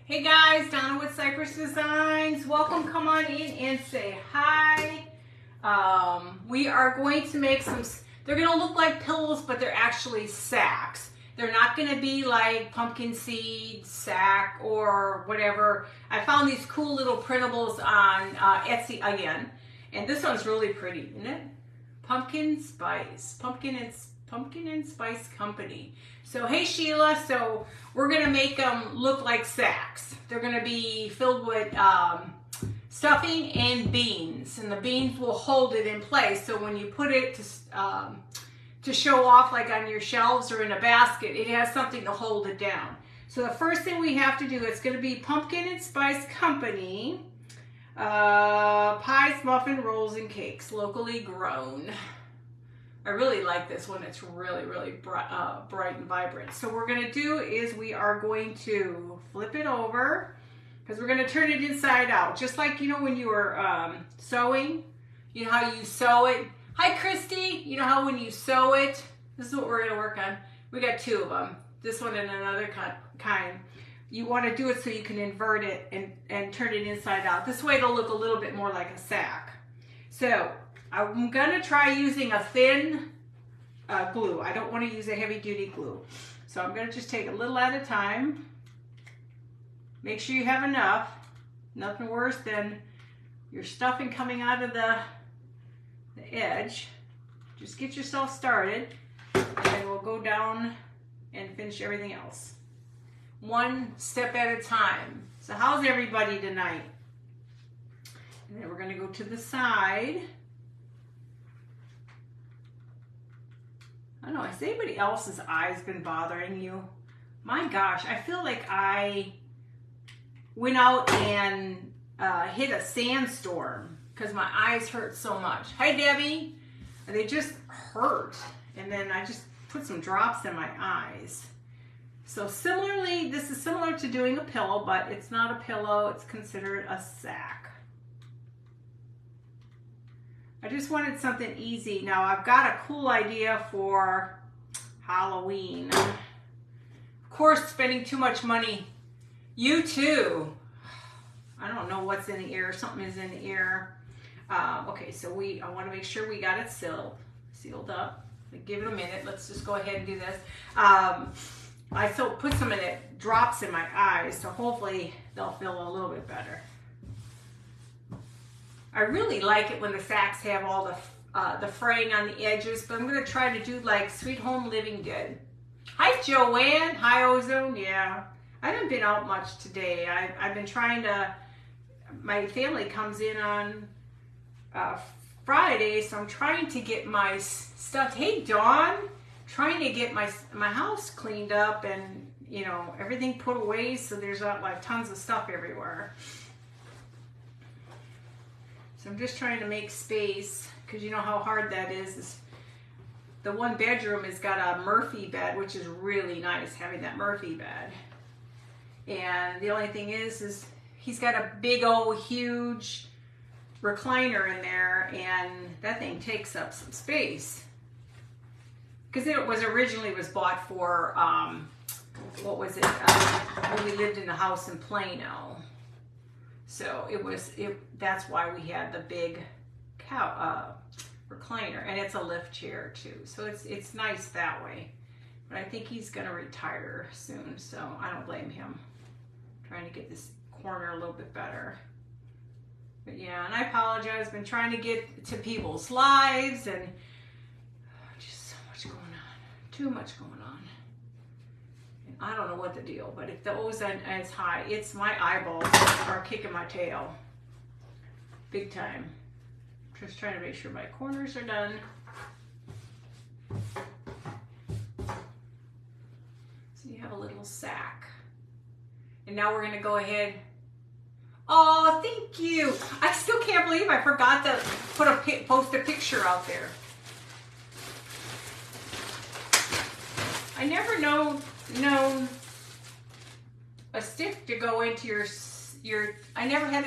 Hey guys, Donna with Cypress Designs. Welcome, come on in and say hi. We are going to make some, they're going to look like pillows, but they're actually sacks. They're not going to be like pumpkin seed sack or whatever. I found these cool little printables on Etsy again. And this one's really pretty, isn't it? Pumpkin and Spice Company. So hey Sheila, so we're gonna make them look like sacks. They're gonna be filled with stuffing and beans, and the beans will hold it in place. So when you put it to show off, like on your shelves or in a basket, it has something to hold it down. So the first thing we have to do, it's gonna be Pumpkin and Spice Company pies, muffin, rolls, and cakes, locally grown. I really like this one. It's really bright and vibrant. So what we're going to do is we are going to flip it over because we're going to turn it inside out. Just like, you know, when you are sewing, you know how you sew it. Hi, Christy. You know how when you sew it, this is what we're going to work on. We got two of them, this one and another kind. You want to do it so you can invert it and turn it inside out. This way it'll look a little bit more like a sack. So I'm going to try using a thin glue. I don't want to use a heavy duty glue. So I'm going to just take a little at a time. Make sure you have enough. Nothing worse than your stuffing coming out of the edge. Just get yourself started and we'll go down and finish everything else. One step at a time. So how's everybody tonight? And then we're going to go to the side. I don't know, has anybody else's eyes been bothering you? My gosh, I feel like I went out and hit a sandstorm because my eyes hurt so much. Hi, Debbie. They just hurt. And then I just put some drops in my eyes. So similarly, this is similar to doing a pillow, but it's not a pillow. It's considered a sack. I just wanted something easy. Now I've got a cool idea for Halloween. Of course, spending too much money. You too. I don't know what's in the air. Something is in the air. Okay, so I want to make sure we got it sealed up. Give it a minute. Let's just go ahead and do this. I put some in it, drops in my eyes, so hopefully they'll feel a little bit better. I really like it when the sacks have all the fraying on the edges, but I'm going to try to do like Sweet Home Living did. Hi, Joanne. Hi, Ozone. Yeah, I haven't been out much today. I've been trying to, my family comes in on Friday, so I'm trying to get my stuff. Hey, Dawn. Trying to get my house cleaned up and, you know, everything put away so there's not like tons of stuff everywhere. So I'm just trying to make space because you know how hard that is. The one bedroom has got a Murphy bed, which is really nice having that Murphy bed. And the only thing is he's got a big old huge recliner in there and that thing takes up some space. Because it was originally bought for, what was it, when we lived in the house in Plano. So that's why we had the big recliner, and it's a lift chair too. So it's nice that way. But I think he's gonna retire soon, so I don't blame him. Trying to get this corner a little bit better. But yeah, and I apologize. I've been trying to get to people's lives and just so much going on. Too much going on. And I don't know what the deal, but if the ozone is high, it's my eyeballs are kicking my tail. Big time. Just trying to make sure my corners are done. So you have a little sack. And now we're gonna go ahead. Oh, thank you. I still can't believe I forgot to post a picture out there. I never known a stick to go into your I never had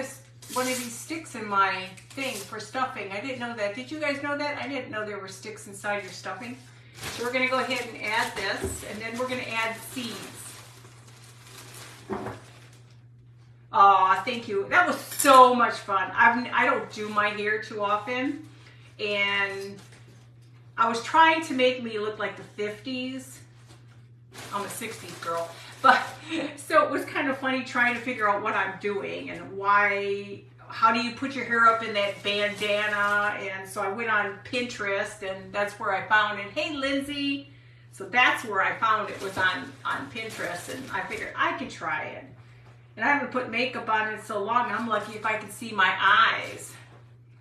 one of these sticks in my thing for stuffing. I didn't know that. Did you guys know that? I didn't know there were sticks inside your stuffing. So we're going to go ahead and add this, and then we're going to add seeds. thank you. That was so much fun. I don't do my hair too often, and I was trying to make me look like the 50s. I'm a 60s girl. But so it was kind of funny trying to figure out what I'm doing and why, how do you put your hair up in that bandana? And so I went on Pinterest, and that's where I found it. Hey, Lindsay. So that's where I found it, was on Pinterest, and I figured I could try it. And I haven't put makeup on it so long, I'm lucky if I can see my eyes.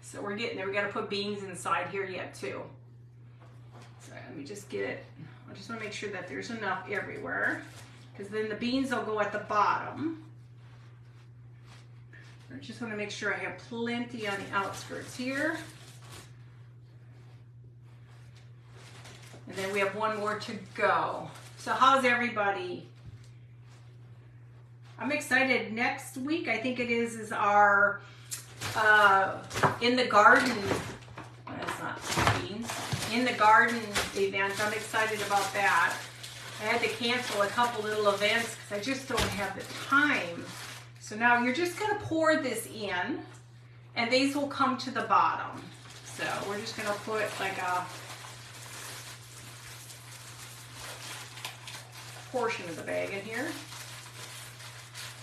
So we're getting there. We got to put beans inside here yet too. So let me just get it. I just want to make sure that there's enough everywhere, because then the beans will go at the bottom. I just want to make sure I have plenty on the outskirts here. And then we have one more to go. So how's everybody? I'm excited. Next week, I think it is our in the garden. That's not beans. In the garden event. I'm excited about that. I had to cancel a couple little events because I just don't have the time. So now you're just going to pour this in, and these will come to the bottom. So we're just going to put like a portion of the bag in here.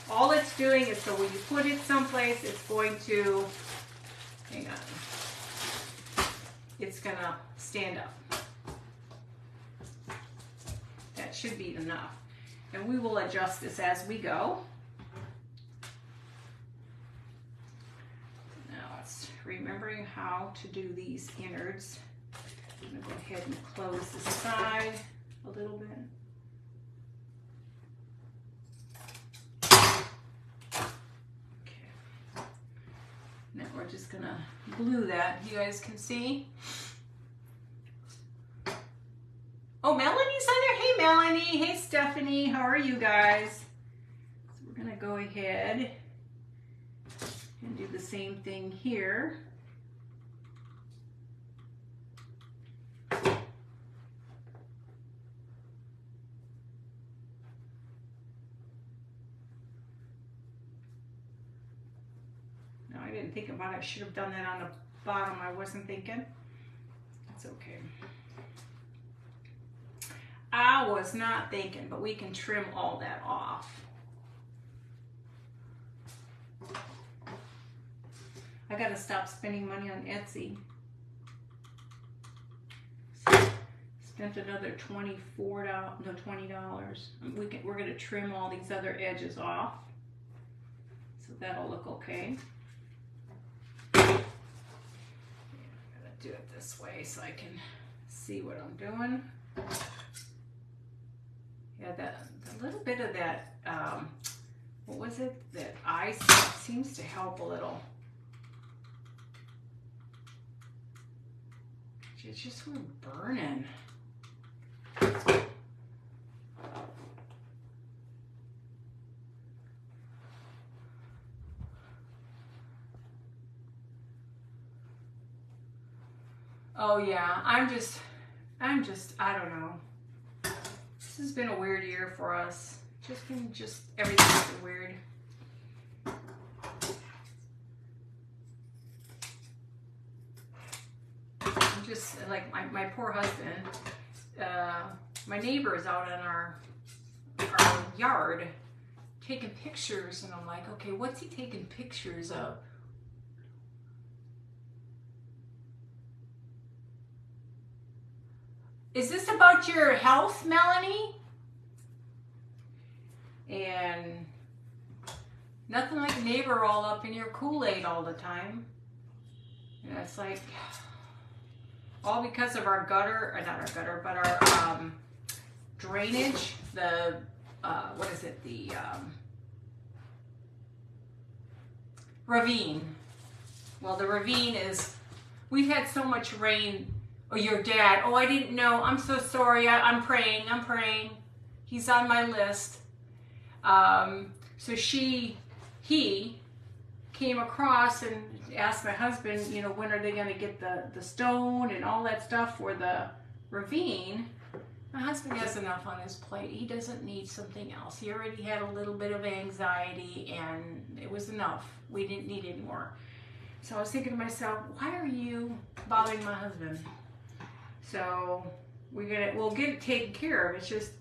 All it's doing is, so when you put it someplace, it's going to, hang on, it's going to stand up. That should be enough. And we will adjust this as we go. Now it's remembering how to do these innards. I'm going to go ahead and close the side a little bit. Now we're just gonna glue that. You guys can see. Oh, Melanie's on there. Hey, Melanie. Hey, Stephanie. How are you guys? So we're gonna go ahead and do the same thing here. I didn't think about it. I should have done that on the bottom. I wasn't thinking. That's okay. I was not thinking, but we can trim all that off. I gotta stop spending money on Etsy. Spent another $20. We're gonna trim all these other edges off, so that'll look okay. Do it this way so I can see what I'm doing. Yeah, a little bit of that, what was it? That ice seems to help a little. It's just we're burning. Oh yeah, I'm just, I don't know. This has been a weird year for us. Everything's been weird. I'm just, like, my poor husband, my neighbor is out in our yard taking pictures, and I'm like, okay, what's he taking pictures of? Is this about your health, Melanie? And nothing like a neighbor all up in your Kool-Aid all the time. And it's like, all because of our gutter, or not our gutter, but our drainage, the, what is it, the ravine. Well, the ravine is, we've had so much rain. Oh, your dad. Oh, I didn't know. I'm so sorry. I'm praying. He's on my list. So he came across and asked my husband, you know, when are they going to get the stone and all that stuff for the ravine? My husband has enough on his plate. He doesn't need something else. He already had a little bit of anxiety and it was enough. We didn't need any more. So I was thinking to myself, why are you bothering my husband? So we'll get it taken care of. It's just,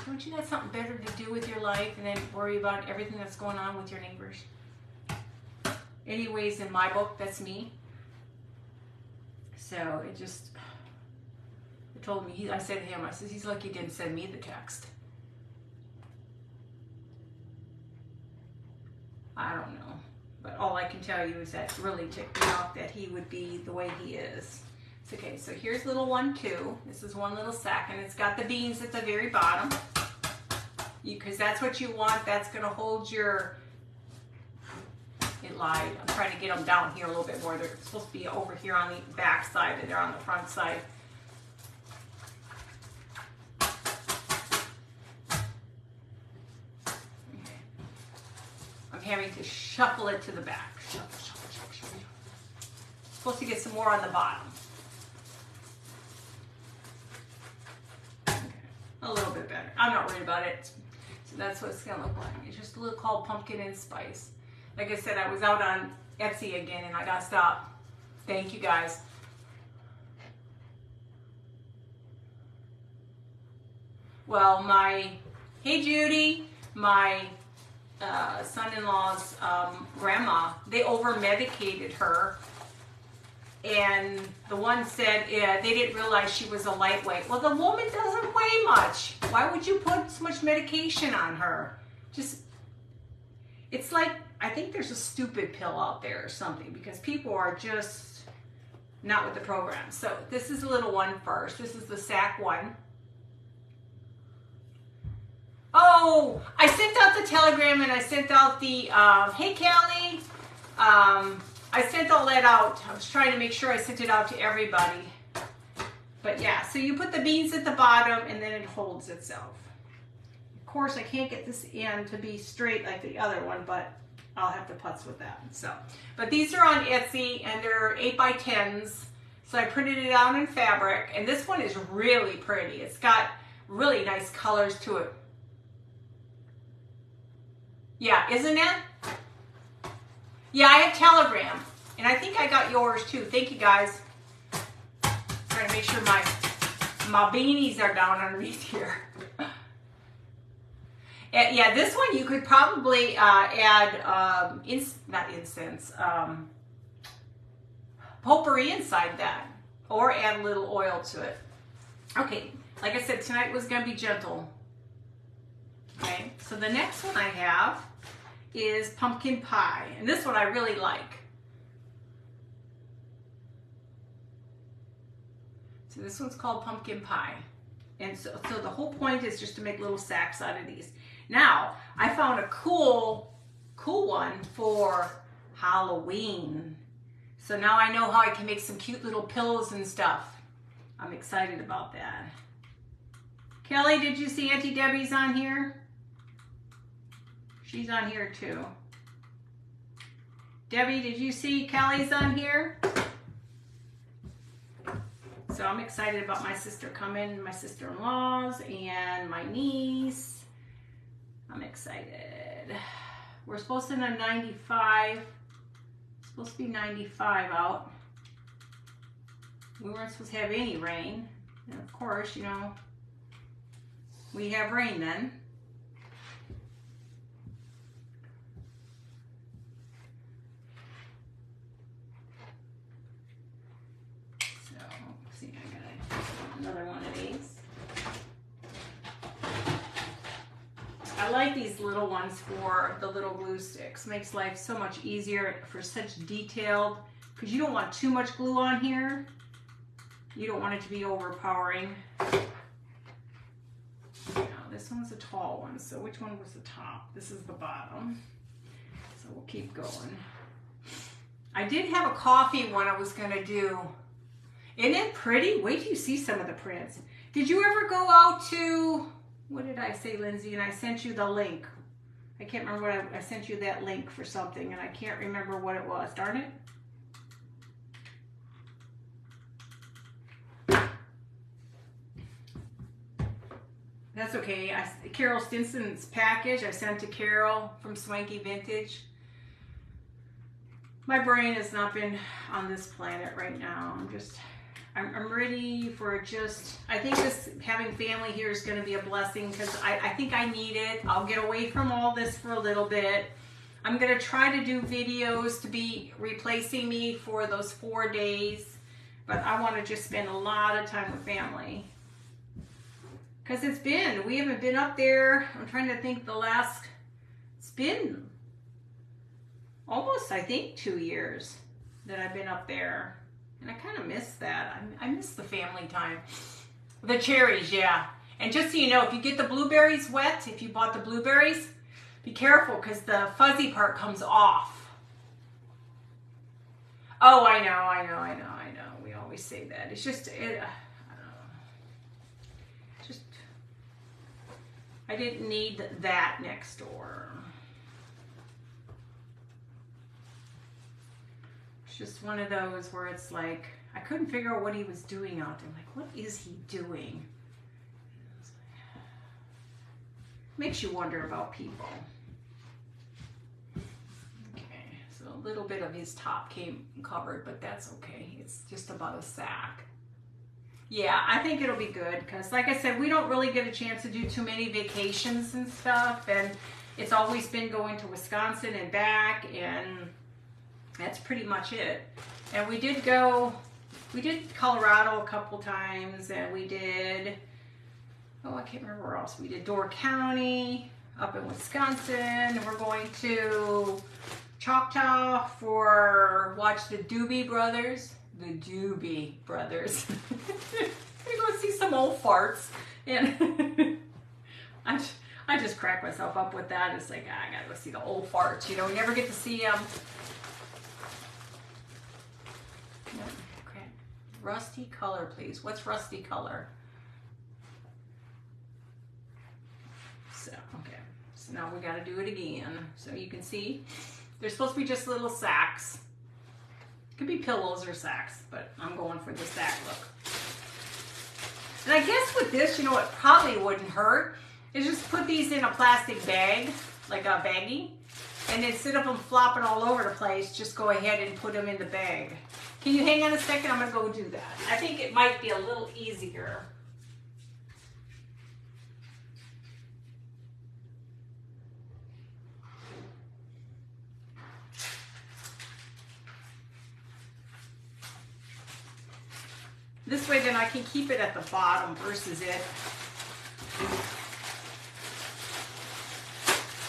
don't you got something better to do with your life and then worry about everything that's going on with your neighbors? Anyways, in my book, that's me. So it just, it told me, I said to him, I said, he's lucky he didn't send me the text. I don't know. But all I can tell you is that really ticked me off that he would be the way he is. It's okay, so here's little one too. This is one little sack and it's got the beans at the very bottom. Because that's what you want. That's going to hold your, it lied. I'm trying to get them down here a little bit more. They're supposed to be over here on the back side and they're on the front side. Okay. I'm having to shuffle it to the back. Shuffle, shuffle, shuffle, shuffle. Supposed to get some more on the bottom. Okay. A little bit better. I'm not worried about it. So that's what it's going to look like. It's just a little called pumpkin and spice. Like I said, I was out on Etsy again and I got stopped. Thank you guys. Well, hey Judy, my son-in-law's grandma, they over-medicated her. And the one said they didn't realize she was a lightweight. Well, the woman doesn't weigh much. Why would you put so much medication on her? Just, it's like, I think there's a stupid pill out there or something because people are just not with the program. So this is the little one first. This is the sack one. Oh, I sent out the telegram and I sent out the, hey Kelly, I sent all that out. I was trying to make sure I sent it out to everybody. But yeah, so you put the beans at the bottom and then it holds itself. Of course, I can't get this end to be straight like the other one, but I'll have to putz with that. So, but these are on Etsy and they're 8x10s. So I printed it out in fabric and this one is really pretty. It's got really nice colors to it. Yeah, isn't it? Yeah, I have Telegram, and I think I got yours too. Thank you guys. Trying to make sure my beanies are down underneath here. Yeah, this one you could probably add not incense, potpourri inside that, or add a little oil to it. Okay, like I said, tonight was going to be gentle. Okay, so the next one I have is pumpkin pie, and this one I really like. So this one's called pumpkin pie, and so the whole point is just to make little sacks out of these. Now I found a cool one for Halloween, so now I know how I can make some cute little pillows and stuff. I'm excited about that. Kelly, did you see Auntie Debbie's on here? She's on here too. Debbie, did you see Kelly's on here? So I'm excited about my sister coming, my sister-in-laws and my niece. I'm excited. We're supposed to have 95. It's supposed to be 95 out. We weren't supposed to have any rain. And of course, you know, we have rain then. Another one of these. I like these little ones for the little glue sticks. Makes life so much easier for such detailed, because you don't want too much glue on here. You don't want it to be overpowering. Now, this one's a tall one, so which one was the top? This is the bottom. So we'll keep going. I did have a coffee one I was gonna do. Isn't it pretty? Wait till you see some of the prints. Did you ever go out to, what did I say, Lindsay? And I sent you the link. I can't remember what I sent you that link for something, and I can't remember what it was. Darn it. that's okay. Carol Stinson's package I sent to Carol from Swanky Vintage. My brain has not been on this planet right now. I'm ready for just, I think this having family here is going to be a blessing because I think I need it. I'll get away from all this for a little bit. I'm going to try to do videos to be replacing me for those 4 days, but I want to just spend a lot of time with family. Because we haven't been up there. I'm trying to think it's been almost, I think, 2 years that I've been up there. And I kind of miss that. I miss the family time. The cherries, yeah. And just so you know, if you get the blueberries wet, if you bought the blueberries, be careful because the fuzzy part comes off. Oh, I know. We always say that. It's just, I don't know. I didn't need that next door. It's just one of those where it's like, I couldn't figure out what he was doing out there. Like, what is he doing? Makes you wonder about people. Okay, so a little bit of his top came covered, but that's okay. It's just about a sack. Yeah, I think it'll be good because, like I said, we don't really get a chance to do too many vacations and stuff, and it's always been going to Wisconsin and back, and that's pretty much it. And we did Colorado a couple times, and we did, I can't remember where else. We did Door County up in Wisconsin. We're going to Choctaw watch the Doobie Brothers. The Doobie Brothers. We're going to see some old farts. And I just crack myself up with that. It's like, I gotta go see the old farts. You know, we never get to see them. Okay. Rusty color, please. What's rusty color? So, okay. So now we got to do it again. So you can see, they're supposed to be just little sacks. Could be pillows or sacks, but I'm going for the sack look. And I guess with this, you know what probably wouldn't hurt is just put these in a plastic bag, like a baggie, and instead of them flopping all over the place, just go ahead and put them in the bag. Can you hang on a second? I'm going to go do that. I think it might be a little easier. This way then I can keep it at the bottom versus it.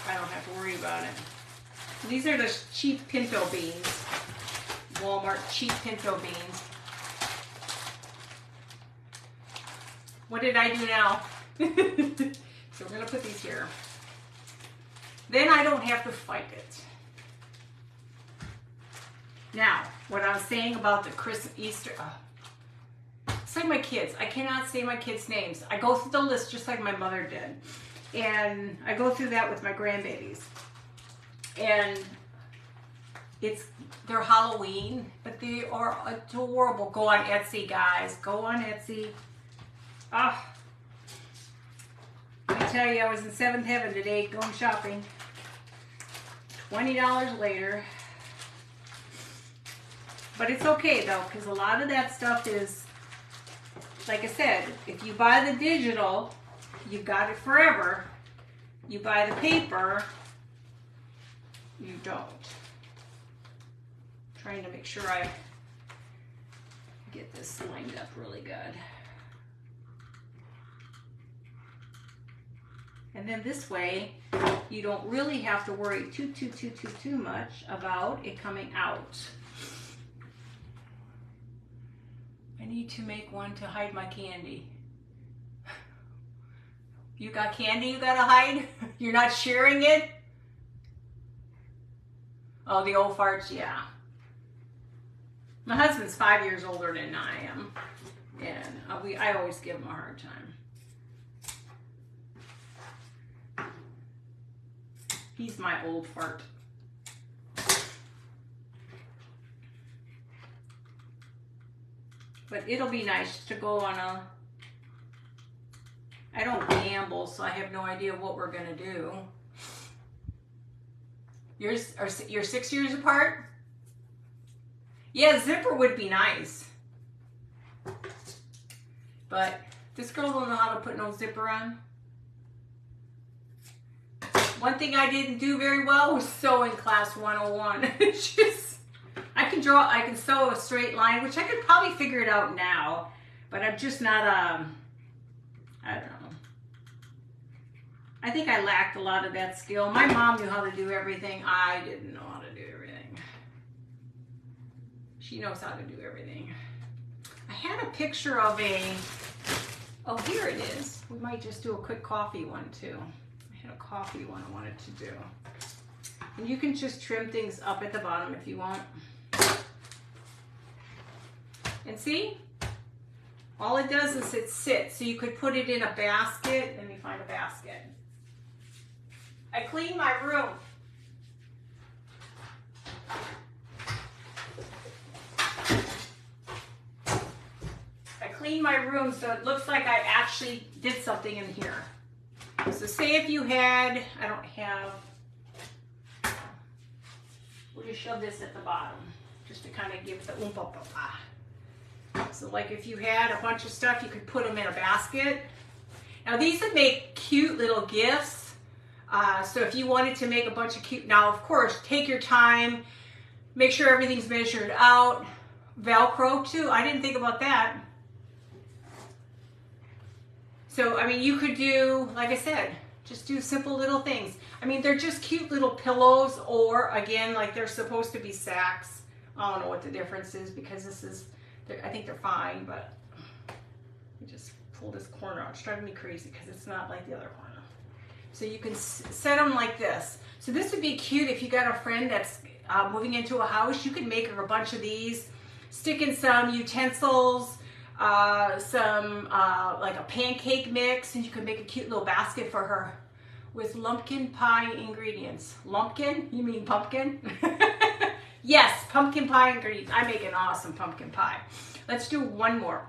I don't have to worry about it. These are the cheap pinto beans. Walmart cheap pinto beans. What did I do now? So we're going to put these here. Then I don't have to fight it. Now, what I was saying about the Christmas, Easter... It's like my kids. I cannot say my kids' names. I go through the list just like my mother did. And I go through that with my grandbabies. And they're Halloween, but they are adorable. Go on Etsy, guys. Go on Etsy. Ah. I tell you, I was in seventh heaven today going shopping. $20 later. But it's okay though, because a lot of that stuff is, like I said, if you buy the digital, you've got it forever. You buy the paper, you don't. I'm trying to make sure I get this lined up really good. And then this way, you don't really have to worry too much about it coming out. I need to make one to hide my candy. You got candy you gotta hide? You're not sharing it? Oh, the old farts, yeah. My husband's 5 years older than I am. And I always give him a hard time. He's my old fart. But it'll be nice to go on I don't gamble, so I have no idea what we're gonna do. You're 6 years apart? Yeah, zipper would be nice. But this girl don't know how to put no zipper on. One thing I didn't do very well was sewing class 101. It's just, I can sew a straight line, which I could probably figure it out now, but I'm just not, I don't know. I think I lacked a lot of that skill. My mom knew how to do everything. I didn't know how to do everything. She knows how to do everything. I had a picture of oh, here it is. We might just do a quick coffee one too. I had a coffee one I wanted to do. And you can just trim things up at the bottom if you want. And see? All it does is it sits. So you could put it in a basket. Let me find a basket. I cleaned my room. I cleaned my room so it looks like I actually did something in here. So say if you had, I don't have, we'll just shove this at the bottom just to kind of give the oomph. So like if you had a bunch of stuff, you could put them in a basket. Now these would make cute little gifts. So if you wanted to make a bunch of cute, now of course, take your time, make sure everything's measured out. Velcro too, I didn't think about that. So, I mean, you could do, like I said, just do simple little things. I mean, they're just cute little pillows, or again, like they're supposed to be sacks. I don't know what the difference is because this is, I think they're fine, but you just pull this corner out. It's driving me crazy because it's not like the other corner. So you can set them like this. So this would be cute if you got a friend that's moving into a house. You could make her a bunch of these, stick in some utensils, some like a pancake mix, and you can make a cute little basket for her with lumpkin pie ingredients. Lumpkin? You mean pumpkin? Yes, pumpkin pie ingredients. I make an awesome pumpkin pie. Let's do one more.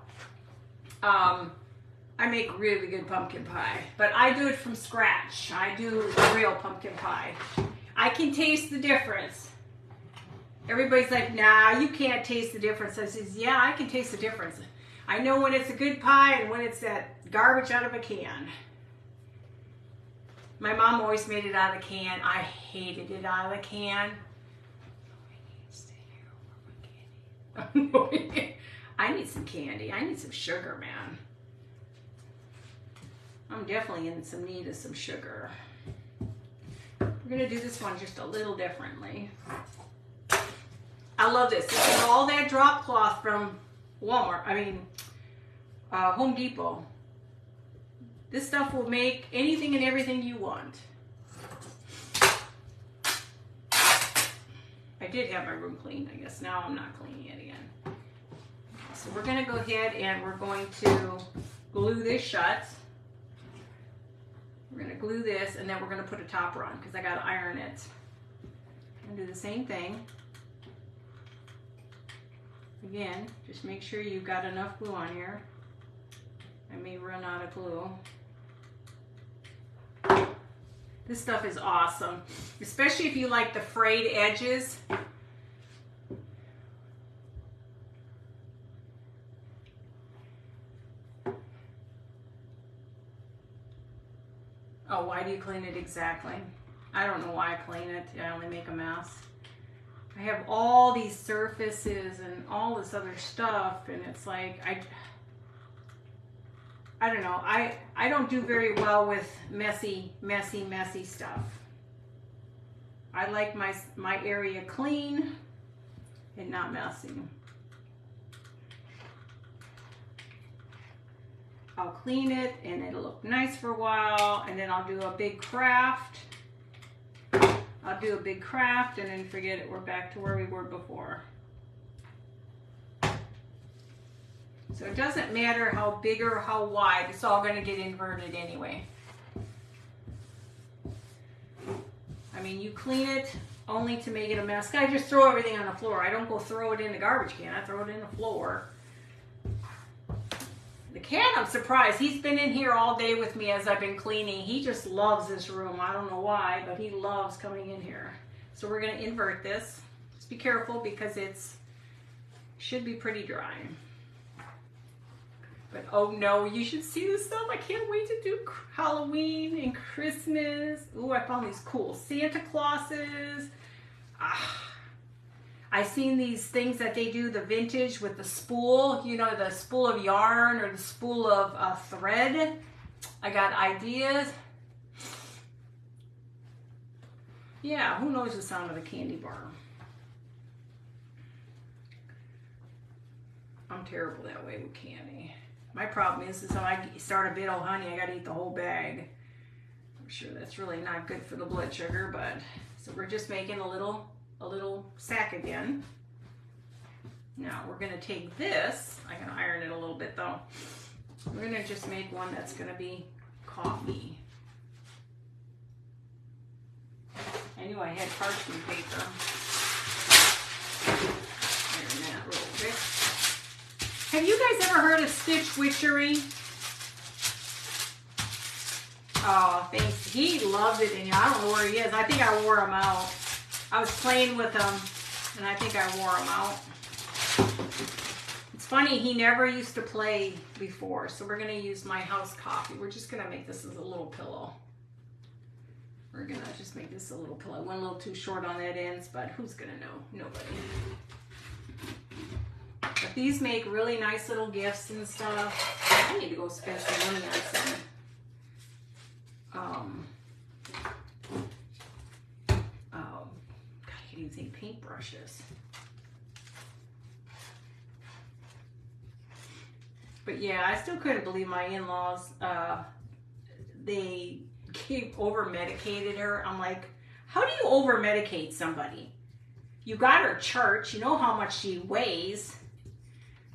I make really good pumpkin pie, but I do it from scratch. I do real pumpkin pie. I can taste the difference. Everybody's like, nah, you can't taste the difference. I says, yeah, I can taste the difference. I know when it's a good pie and when it's that garbage out of a can. My mom always made it out of a can. I hated it out of a can. I need some candy. I need some sugar, man. I'm definitely in some need of some sugar. We're gonna do this one just a little differently. I love this. This is all that drop cloth from Walmart. I mean, Home Depot. This stuff will make anything and everything you want. I did have my room cleaned. I guess now I'm not cleaning it again. So we're gonna go ahead and we're going to glue this shut. We're gonna glue this and then we're gonna put a topper on because I gotta iron it. I'm gonna do the same thing. Again, just make sure you've got enough glue on here. I may run out of glue. This stuff is awesome, especially if you like the frayed edges. Oh, why do you clean it exactly? I don't know why I clean it. I only make a mess. I have all these surfaces and all this other stuff, and it's like, I don't know. I don't do very well with messy stuff. I like my area clean and not messy. I'll clean it and it'll look nice for a while, and then I'll do a big craft. I'll do a big craft and then forget it. We're back to where we were before. So it doesn't matter how big or how wide, it's all going to get inverted anyway. I mean, you clean it only to make it a mess. I just throw everything on the floor. I don't go throw it in the garbage can. I throw it in the floor. The cat, I'm surprised. He's been in here all day with me as I've been cleaning. He just loves this room. I don't know why, but he loves coming in here. So we're going to invert this. Just be careful because it's should be pretty dry. But oh no, you should see this stuff. I can't wait to do Halloween and Christmas. Ooh, I found these cool Santa Clauses. I seen these things that they do, the vintage with the spool, you know, the spool of yarn or the spool of thread. I got ideas. Yeah, who knows the sound of a candy bar? I'm terrible that way with candy. My problem is when I start a bit of honey, I gotta eat the whole bag. I'm sure that's really not good for the blood sugar, but so we're just making a little sack again. Now we're gonna take this. I'm gonna iron it a little bit though. We're gonna just make one that's gonna be coffee. I knew I had parchment paper. Iron that a little bit. Have you guys ever heard of Stitch Witchery? Oh, thanks. He loves it in here. I don't know where he is. I think I wore him out. I was playing with him, and I think I wore him out. It's funny, he never used to play before, so we're going to use my house coffee. We're just going to make this as a little pillow. We're going to just make this a little pillow. I went a little too short on that ends, but who's going to know? Nobody. But these make really nice little gifts and stuff. I need to go spend some money on some. God, I can't even think paintbrushes. But yeah, I still couldn't believe my in-laws. They over-medicated her. I'm like, how do you over-medicate somebody? You got her church. You know how much she weighs.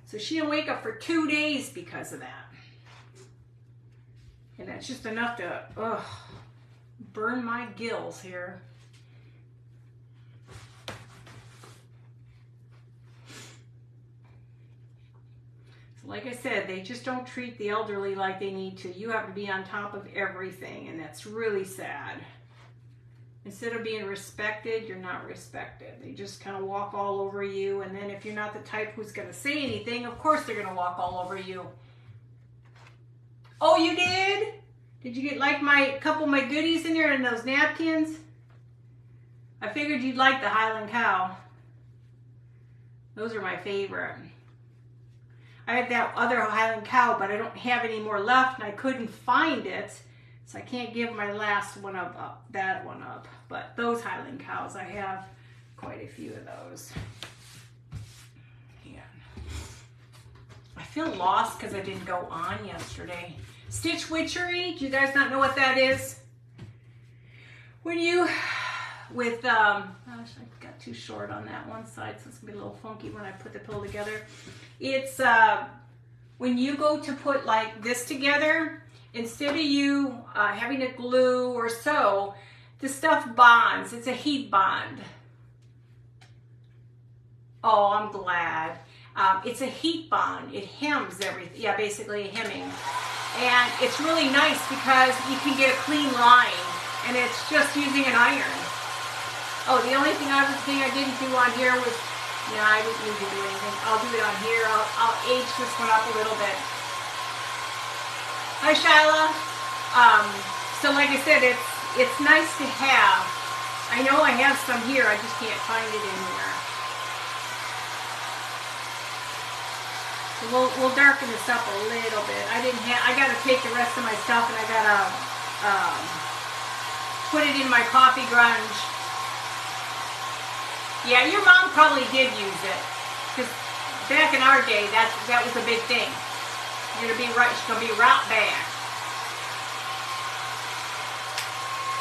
So she didn't wake up for 2 days because of that. And that's just enough to burn my gills here. So like I said, they just don't treat the elderly like they need to. You have to be on top of everything, and that's really sad. Instead of being respected, you're not respected. They just kind of walk all over you, and then if you're not the type who's going to say anything, of course they're going to walk all over you. Oh, you did? Did you get like my couple of my goodies in there and those napkins? I figured you'd like the Highland Cow. Those are my favorite. I had that other Highland Cow, but I don't have any more left, and I couldn't find it. So I can't give my last one up, that one up. But those Highland Cows, I have quite a few of those. Yeah. I feel lost because I didn't go on yesterday. Stitch Witchery, do you guys not know what that is? When you, with, gosh, I got too short on that one side, so it's going to be a little funky when I put the pillow together. It's, when you go to put like this together, instead of you having to glue or sew, the stuff bonds. It's a heat bond. Oh, I'm glad. It's a heat bond. It hems everything. Yeah, basically hemming. And it's really nice because you can get a clean line, and it's just using an iron. Oh, the only thing I didn't do on here was, no, I didn't need to do anything. I'll do it on here. I'll age this one up a little bit. Hi, Shyla. So like I said, it's nice to have. I know I have some here. I just can't find it anywhere. So we'll darken this up a little bit. I got to take the rest of my stuff and I got to put it in my coffee grunge. Yeah, your mom probably did use it because back in our day, that was a big thing. You're gonna be right. She's gonna be right back.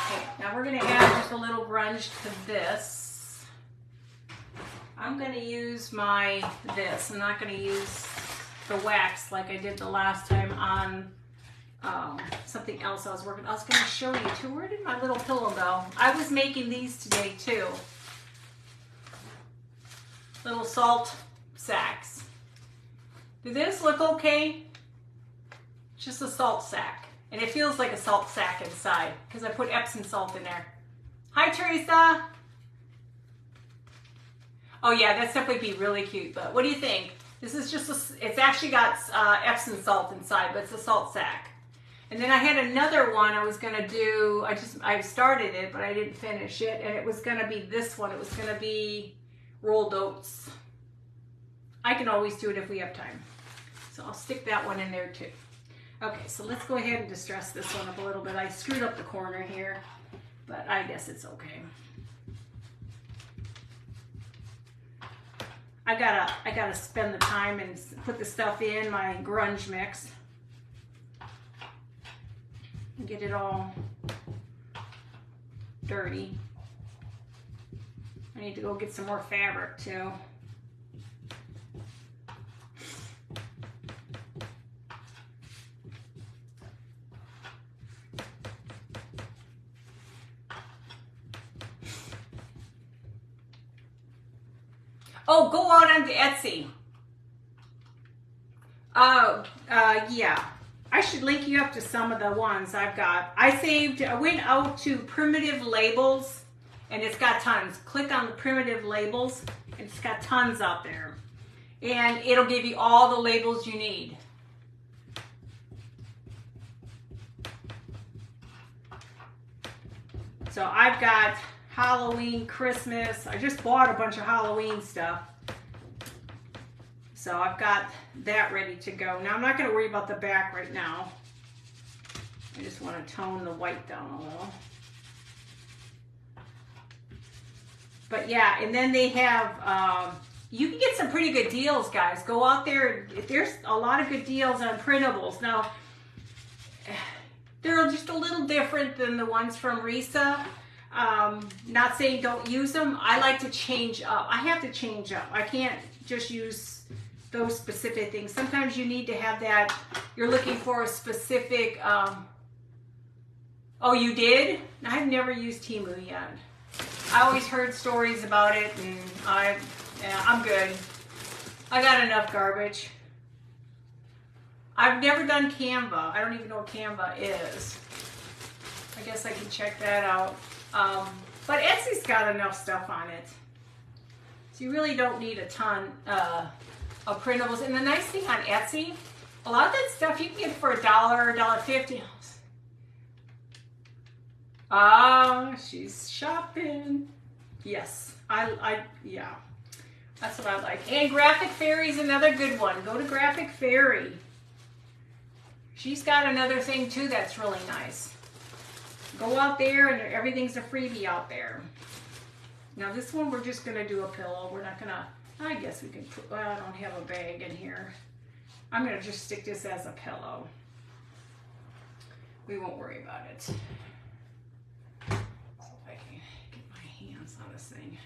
Okay, now we're gonna add just a little grunge to this. I'm gonna use this. I'm not gonna use the wax like I did the last time on something else I was working. I was gonna show you too. Where did my little pillow go? I was making these today too. Little salt sacks. Does this look okay? Just a salt sack. And it feels like a salt sack inside because I put Epsom salt in there. Hi, Teresa. Oh yeah, that's definitely be really cute. But what do you think? This is just it's actually got Epsom salt inside, but it's a salt sack. And then I had another one I was gonna do. I started it, but I didn't finish it. And it was gonna be this one. It was gonna be rolled oats. I can always do it if we have time. So I'll stick that one in there too. Okay, so let's go ahead and distress this one up a little bit. I screwed up the corner here, but I guess it's okay. I gotta spend the time and put the stuff in my grunge mix and get it all dirty. I need to go get some more fabric too. Oh, go out onto Etsy. Yeah. I should link you up to some of the ones I've got. I went out to Primitive Labels, and it's got tons. Click on the Primitive Labels, and it's got tons out there. And it'll give you all the labels you need. So I've got Halloween, Christmas. I just bought a bunch of Halloween stuff. So I've got that ready to go. Now I'm not going to worry about the back right now. I just want to tone the white down a little. But yeah, and then they have, you can get some pretty good deals, guys. Go out there. There's a lot of good deals on printables. Now, they're just a little different than the ones from Risa. Not saying don't use them. I like to change up. I have to change up. I can't just use those specific things. Sometimes you need to have that. You're looking for a specific, oh, you did? I've never used Temu yet. I always heard stories about it, and I'm good. I got enough garbage. I've never done Canva. I don't even know what Canva is. I guess I can check that out. But Etsy's got enough stuff on it. So you really don't need a ton of printables. And the nice thing on Etsy, a lot of that stuff you can get for $1 or $1.50. Ah, she's shopping. Yes, yeah. That's what I like. And Graphic Fairy's another good one. Go to Graphic Fairy. She's got another thing too that's really nice. Go out there and everything's a freebie out there. Now this one we're just gonna do a pillow. We're not gonna, I guess we can put, well, I don't have a bag in here. I'm gonna just stick this as a pillow. We won't worry about it. So if I can get my hands on this thing.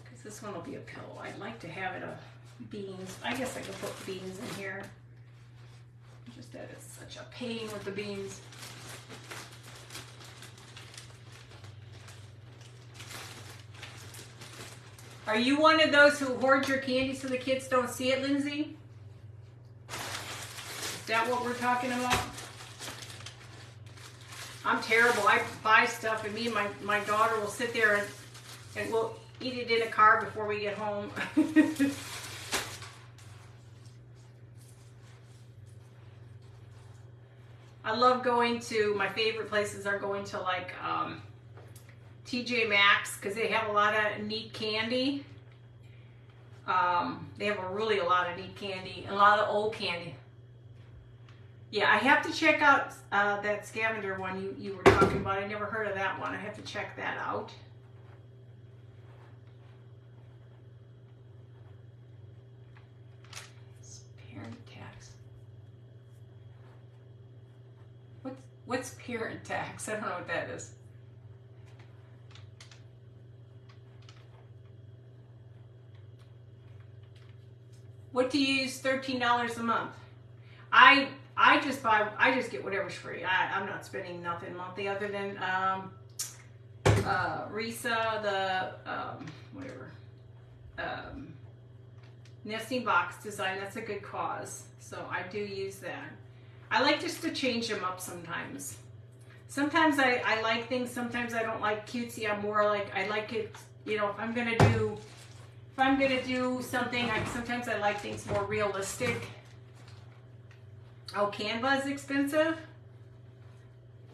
Because this one will be a pillow. I'd like to have it a beans. I guess I could put beans in here. Just that it's such a pain with the beans. Are you one of those who hoard your candy so the kids don't see it, Lindsay? Is that what we're talking about? I'm terrible. I buy stuff and me and my daughter will sit there and we'll eat it in a car before we get home. I love going to, my favorite places are going to like TJ Maxx because they have a lot of neat candy. They have a lot of neat candy, a lot of old candy. Yeah, I have to check out that scavenger one you were talking about. I never heard of that one. I have to check that out. Parent tax. What's parent tax? I don't know what that is. What do you use $13 a month? I just get whatever's free. I'm not spending nothing monthly other than Risa, the nesting box design. That's a good cause, so I do use that. I like just to change them up sometimes. Sometimes I like things, sometimes I don't like cutesy. I'm more like, I like it, you know, if I'm gonna do something, sometimes I like things more realistic. Oh, Canva is expensive?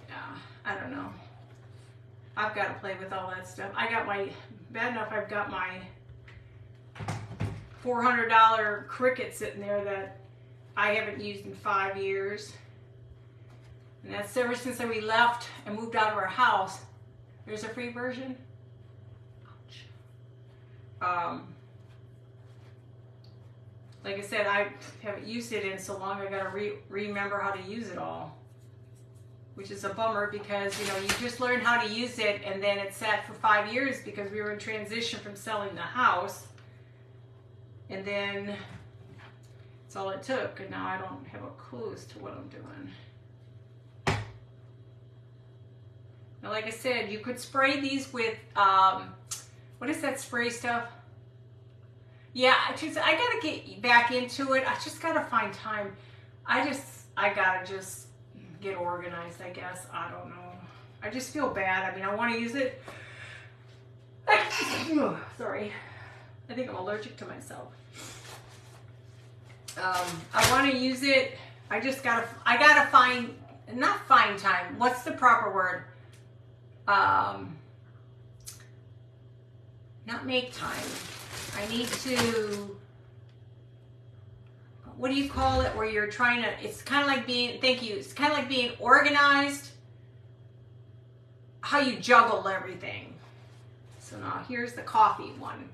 Yeah, I don't know. I've got to play with all that stuff. I got my, bad enough I've got my $400 Cricut sitting there that I haven't used in 5 years. And that's ever since we left and moved out of our house. There's a free version. Ouch. Like I said, I haven't used it in so long, I gotta remember how to use it all. Which is a bummer because, you know, you just learn how to use it and then it sat for 5 years because we were in transition from selling the house. And then that's all it took, and now I don't have a clue as to what I'm doing. Now, like I said, you could spray these with, what is that spray stuff? Yeah, I gotta get back into it. I just gotta find time. I gotta just get organized, I guess. I don't know. I just feel bad. I mean, I want to use it. Sorry. I think I'm allergic to myself. I want to use it. I gotta find, not find time. What's the proper word? Not make time. I need to, what do you call it, where you're trying to, it's kind of like being, thank you, it's kind of like being organized, how you juggle everything. So now here's the coffee one.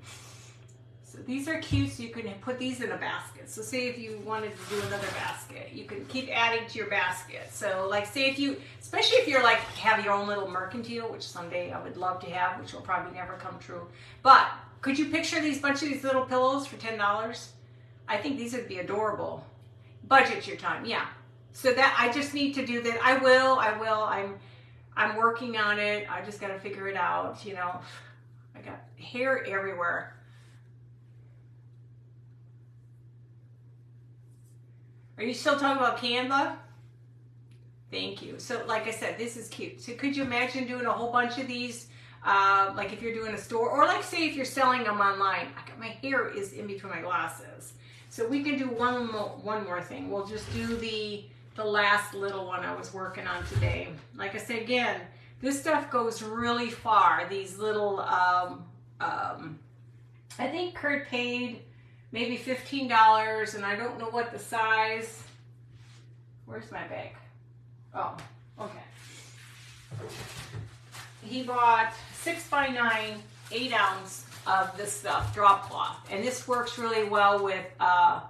So these are cute, so you can put these in a basket. So say if you wanted to do another basket, you can keep adding to your basket. So like say if you, especially if you're like have your own little mercantile, which someday I would love to have, which will probably never come true. But could you picture these bunch of these little pillows for $10? I think these would be adorable. Budget your time, yeah. So that I just need to do that. I will. I'm working on it. I just got to figure it out. You know, I got hair everywhere. Are you still talking about Canva? Thank you. So like I said, this is cute. So could you imagine doing a whole bunch of these? Like if you're doing a store, or like say if you're selling them online. My hair is in between my glasses. So we can do one more thing. We'll just do the last little one I was working on today. Like I said, again, this stuff goes really far. These little, I think Kurt paid maybe $15, and I don't know what the size. Where's my bag? Oh, okay. He bought 6x9, 8 ounce of this stuff, drop cloth, and this works really well with. I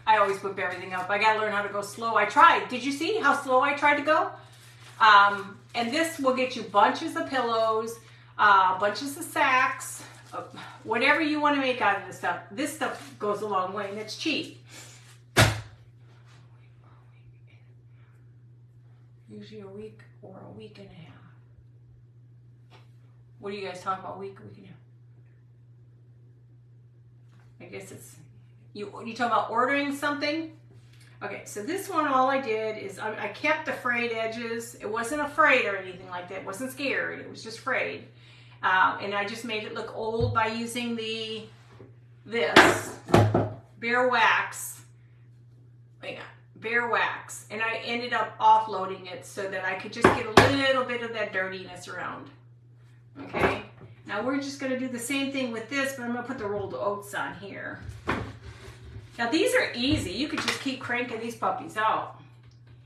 always whip everything up. I gotta learn how to go slow. I tried. Did you see how slow I tried to go? And this will get you bunches of pillows, bunches of sacks. Whatever you want to make out of this stuff. This stuff goes a long way and it's cheap. Usually a week or a week and a half. What do you guys talk about? Week and a half? I guess it's, you talk about ordering something? Okay, so this one, all I did is I kept the frayed edges. It wasn't afraid or anything like that. It wasn't scared. It was just frayed. And I just made it look old by using this Behr Wax. Behr Wax. And I ended up offloading it so that I could just get a little bit of that dirtiness around. Okay. Now we're just going to do the same thing with this, but I'm going to put the rolled oats on here. Now these are easy. You could just keep cranking these puppies out,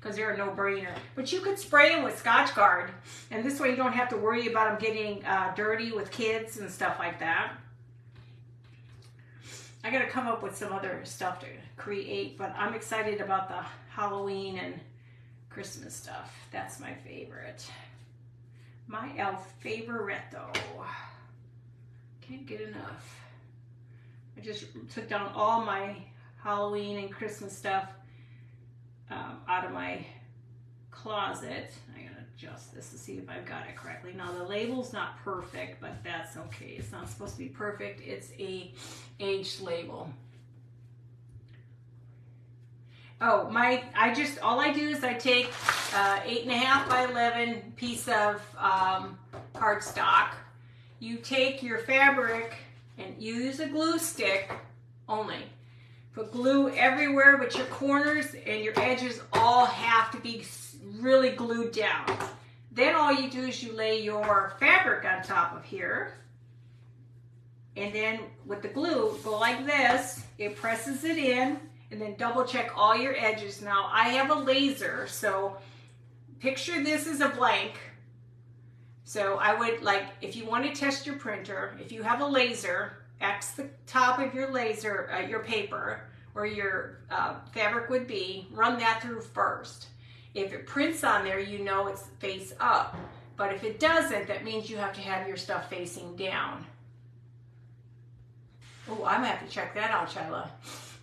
because they're a no-brainer. But you could spray them with Scotchgard, and this way you don't have to worry about them getting dirty with kids and stuff like that. I gotta come up with some other stuff to create, but I'm excited about the Halloween and Christmas stuff. That's my favorite. My Alfavorito. Can't get enough. I just took down all my Halloween and Christmas stuff out of my closet. I'm gonna adjust this to see if I've got it correctly. Now the label's not perfect, but that's okay. It's not supposed to be perfect. It's a aged label. Oh, all I do is I take 8.5 by 11 piece of cardstock. You take your fabric and use a glue stick only. Put glue everywhere, but your corners and your edges all have to be really glued down. Then all you do is you lay your fabric on top of here. And then with the glue, go like this. It presses it in, and then double check all your edges. Now, I have a laser, so picture this as a blank. So I would, like, if you want to test your printer, if you have a laser, X the top of your laser, your paper, where your fabric would be, run that through first. If it prints on there, you know it's face up. But if it doesn't, that means you have to have your stuff facing down. Oh, I'm gonna have to check that out, Shyla.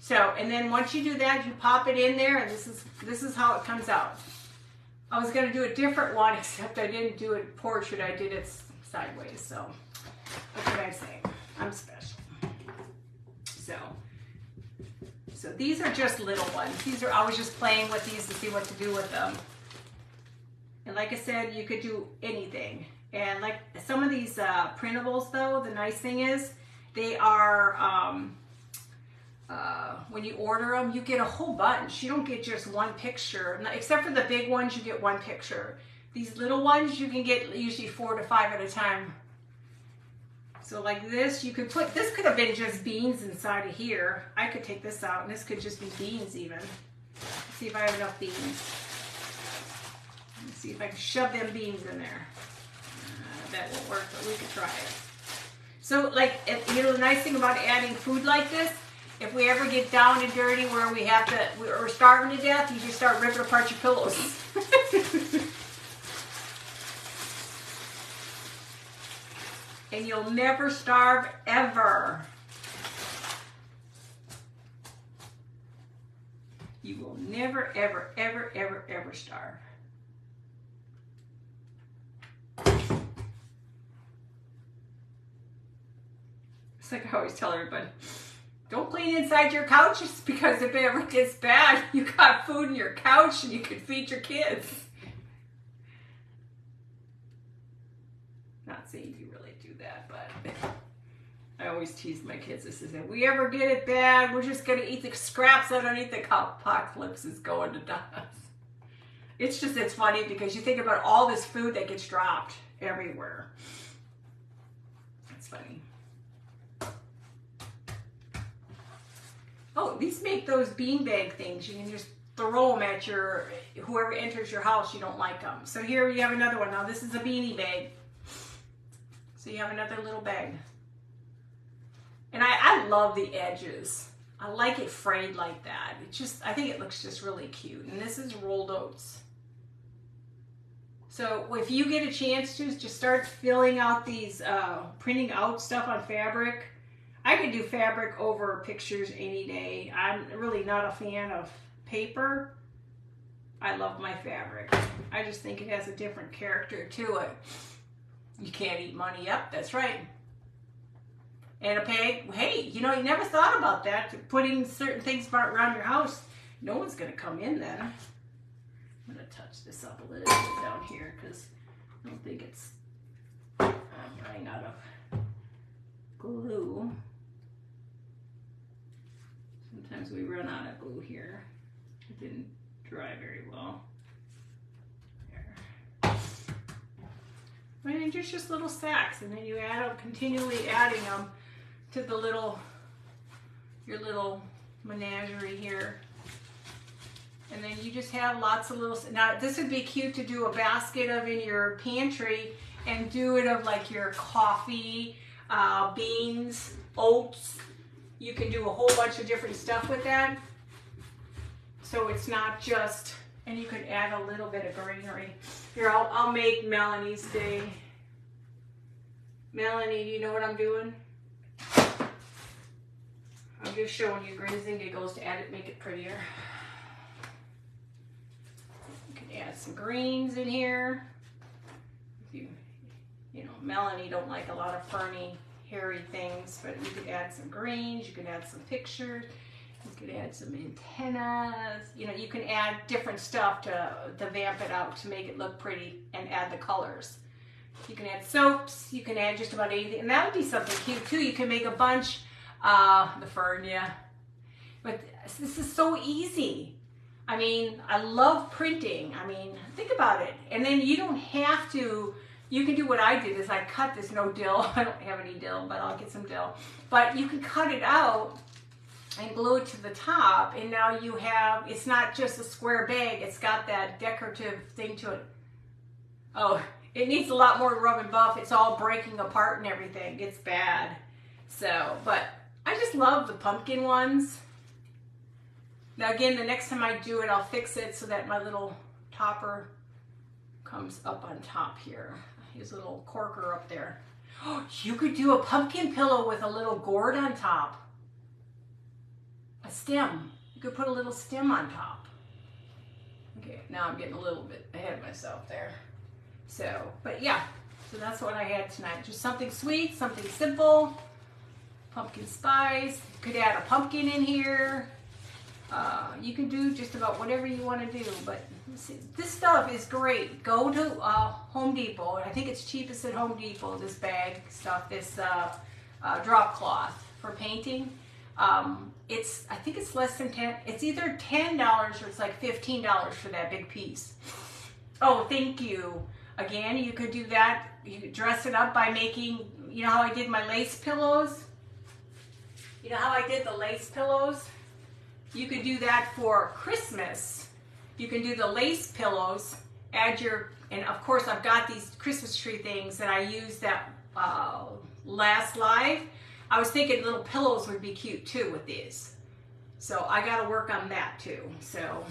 So, and then once you do that, you pop it in there, and this is how it comes out. I was gonna do a different one, except I didn't do it portrait. I did it sideways. So, what can I say? I'm special. So these are just little ones. I was just playing with these to see what to do with them. And like I said, you could do anything. And like some of these printables, though, the nice thing is, they are, when you order them, you get a whole bunch. You don't get just one picture. Except for the big ones, you get one picture. These little ones, you can get usually 4 to 5 at a time. So like this, you could put, this could have been just beans inside of here. I could take this out, and this could just be beans even. Let's see if I have enough beans. Let's see if I can shove them beans in there. That won't work, but we could try it. So, like, you know, the nice thing about adding food like this, if we ever get down and dirty where we're starving to death, you just start ripping apart your pillows. And you'll never starve ever. You will never, ever, ever, ever, ever starve. It's like I always tell everybody, don't clean inside your couches, because if it ever gets bad, you got food in your couch and you can feed your kids. Not saying you really do that, but I always tease my kids. This is, if we ever get it bad, we're just gonna eat the scraps underneath the apocalypse is going to die. It's funny because you think about all this food that gets dropped everywhere. It's funny. Oh, these make those beanbag things. You can just throw them at whoever enters your house. You don't like them. So here you have another one. Now this is a beanie bag. So you have another little bag. And I love the edges. I like it frayed like that. I think it looks just really cute. And this is rolled oats. So if you get a chance to, just start filling out these, printing out stuff on fabric. I could do fabric over pictures any day. I'm really not a fan of paper. I love my fabric. I just think it has a different character to it. You can't eat money. Yep, that's right. And a peg. Hey, you know, you never thought about that. Putting certain things around your house. No one's going to come in then. I'm going to touch this up a little bit down here because I don't think it's... I'm running out of glue. Sometimes we run out of glue here. It didn't dry very well. And just little sacks, and then you add them, continually adding them to your little menagerie here. And then you just have lots of little, now this would be cute to do a basket of in your pantry, and do it of like your coffee, beans, oats. You can do a whole bunch of different stuff with that. So it's not just, and you can add a little bit of greenery. Here, I'll make Melanie's day. Melanie, do you know what I'm doing? I'm just showing you grins and giggles to make it prettier. You can add some greens in here. You know, Melanie don't like a lot of ferny, hairy things, but you could add some greens, you could add some pictures. You could add some antennas. You know, you can add different stuff to vamp it out to make it look pretty and add the colors. You can add soaps. You can add just about anything. And that would be something cute too. You can make a bunch. The fern, yeah. But this is so easy. I mean, I love printing. I mean, think about it. And then you don't have to, you can do what I did is I cut this, no dill. I don't have any dill, but I'll get some dill. But you can cut it out and glue it to the top. And now you have, it's not just a square bag. It's got that decorative thing to it. Oh, it needs a lot more rub and buff. It's all breaking apart and everything. It's bad. So, but I just love the pumpkin ones. Now again, the next time I do it, I'll fix it so that my little topper comes up on top here. His little corker up there. Oh, you could do a pumpkin pillow with a little gourd on top. A stem. You could put a little stem on top. Okay, now I'm getting a little bit ahead of myself there. So, but yeah, so that's what I had tonight. Just something sweet, something simple. Pumpkin spice. You could add a pumpkin in here. You can do just about whatever you want to do, but see, this stuff is great. Go to Home Depot, and I think it's cheapest at Home Depot, this bag stuff, this drop cloth for painting. I think it's less than 10, it's either $10 or it's like $15 for that big piece. Oh, thank you. Again, you could do that. You could dress it up by making, you know how I did my lace pillows? You know how I did the lace pillows? You could do that for Christmas. You can do the lace pillows, add your, and of course I've got these Christmas tree things that I used that last live. I was thinking little pillows would be cute too with these. So I got to work on that too. So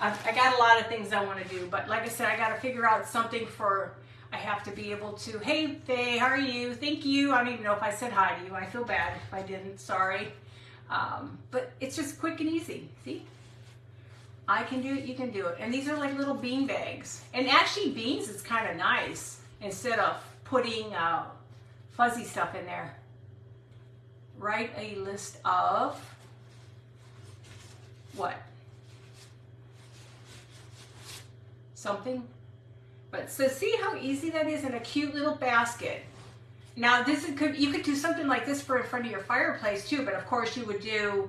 I got a lot of things I want to do, but like I said, I got to figure out something for, I have to be able to, hey Faye, how are you? Thank you. I don't even know if I said hi to you. I feel bad if I didn't, sorry. But it's just quick and easy. See? I can do it, you can do it. And these are like little bean bags. And actually beans is kind of nice instead of putting fuzzy stuff in there. Write a list of what? Something. But so see how easy that is in a cute little basket. Now this is you could do something like this for in front of your fireplace too, but of course you would do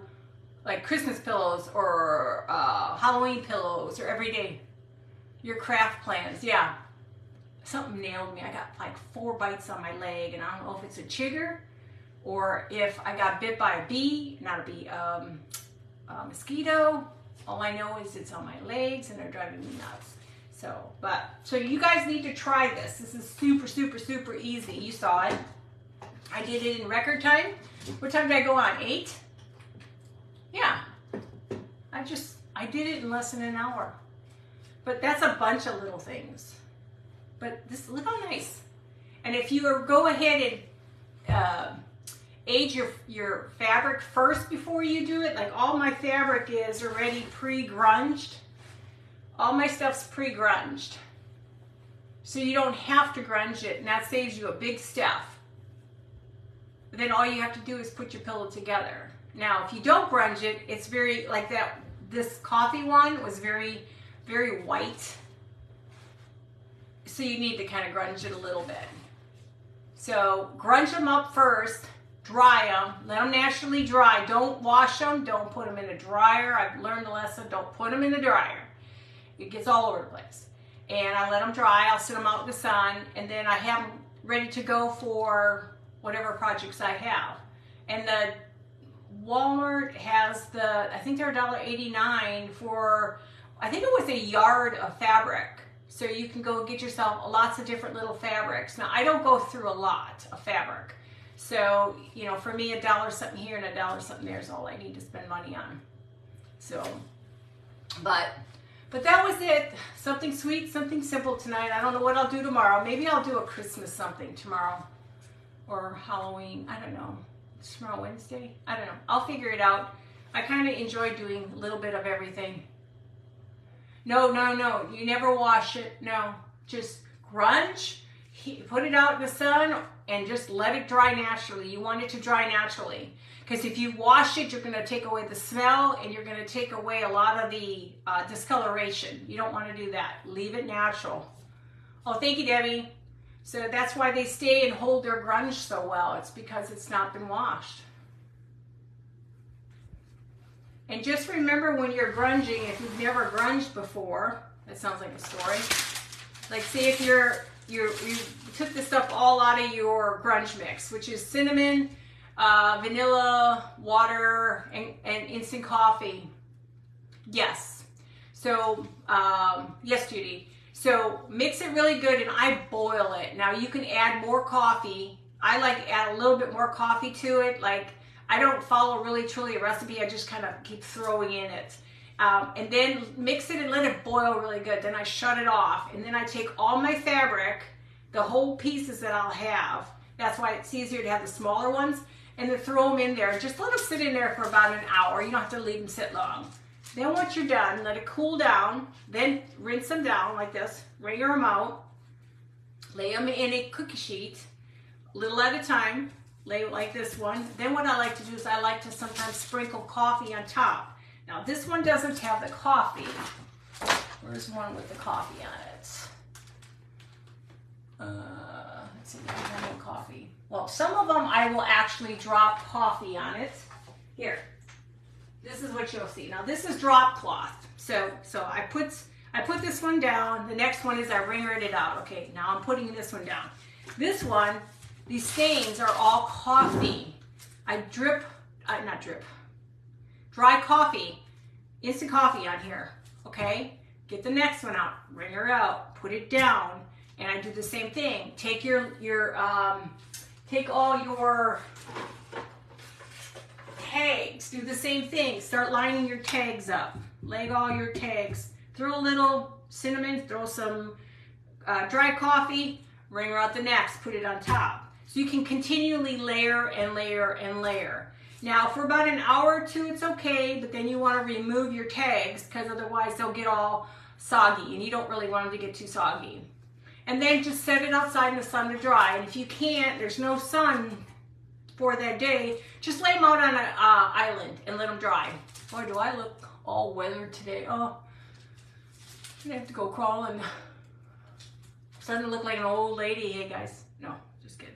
like Christmas pillows or Halloween pillows or everyday, your craft plans. Yeah, something nailed me. I got like 4 bites on my leg, and I don't know if it's a chigger or if I got bit by a bee, not a bee, a mosquito. All I know is it's on my legs and they're driving me nuts. So you guys need to try this. This is super, super, super easy. You saw it. I did it in record time. What time did I go on? 8? Yeah. I did it in less than an hour. But that's a bunch of little things. But this, look how nice. And if you go ahead and age your fabric first before you do it, like all my fabric is already pre-grunged. All my stuff's pre-grunged. So you don't have to grunge it, and that saves you a big step. But then all you have to do is put your pillow together. Now, if you don't grunge it, it's very, like that, this coffee one was very, very white. So you need to kind of grunge it a little bit. So grunge them up first, dry them, let them naturally dry. Don't wash them, don't put them in a dryer. I've learned the lesson, don't put them in the dryer. It gets all over the place. And I let them dry, I'll sit them out in the sun, and then I have them ready to go for whatever projects I have. And the Walmart has I think they're $1.89 for, I think it was a yard of fabric. So you can go get yourself lots of different little fabrics. Now I don't go through a lot of fabric. So, you know, for me, $1 something here and $1 something there is all I need to spend money on. So, but that was it. Something sweet, something simple tonight. I don't know what I'll do tomorrow. Maybe I'll do a Christmas something tomorrow. Or Halloween. I don't know. It's tomorrow Wednesday? I don't know. I'll figure it out. I kind of enjoy doing a little bit of everything. No. You never wash it. No. Just grunge, put it out in the sun and just let it dry naturally. You want it to dry naturally. Because if you wash it, you're going to take away the smell and you're going to take away a lot of the discoloration. You don't want to do that. Leave it natural. Oh, thank you, Debbie. So that's why they stay and hold their grunge so well. It's because it's not been washed. And just remember when you're grunging, if you've never grunged before, that sounds like a story. Like say if you took the stuff all out of your grunge mix, which is cinnamon, vanilla, water, and instant coffee. Yes. So, yes, Judy. So mix it really good and I boil it. Now you can add more coffee. I like to add a little bit more coffee to it. Like I don't follow really truly a recipe. I just kind of keep throwing in it. And then mix it and let it boil really good. Then I shut it off. And then I take all my fabric, the whole pieces that I'll have. That's why it's easier to have the smaller ones. And then throw them in there. Just let them sit in there for about an hour. You don't have to leave them sit long. Then once you're done, let it cool down. Then rinse them down like this. Wring them out. Lay them in a cookie sheet, little at a time. Lay it like this one. Then what I like to do is I like to sometimes sprinkle coffee on top. Now this one doesn't have the coffee. Where's one with the coffee on it? Let's see, I have no coffee. Well, some of them I will actually drop coffee on it. Here, this is what you'll see. Now this is drop cloth. So I put this one down. The next one is I wringered it out. Okay, now I'm putting this one down. This one, these stains are all coffee. I dry coffee, instant coffee on here. Okay, get the next one out, wring her out, put it down, and I do the same thing. Take take all your tags, do the same thing. Start lining your tags up. Lay all your tags. Throw a little cinnamon, throw some dry coffee, wring her out the next, put it on top. So you can continually layer and layer and layer. Now for about an hour or two it's okay, but then you want to remove your tags because otherwise they'll get all soggy and you don't really want them to get too soggy. And then just set it outside in the sun to dry. And if you can't, there's no sun for that day, just lay them out on an island and let them dry. Boy, do I look all weathered today. Oh, I'm gonna have to go crawling. I'm starting to look like an old lady. Hey guys, no, just kidding.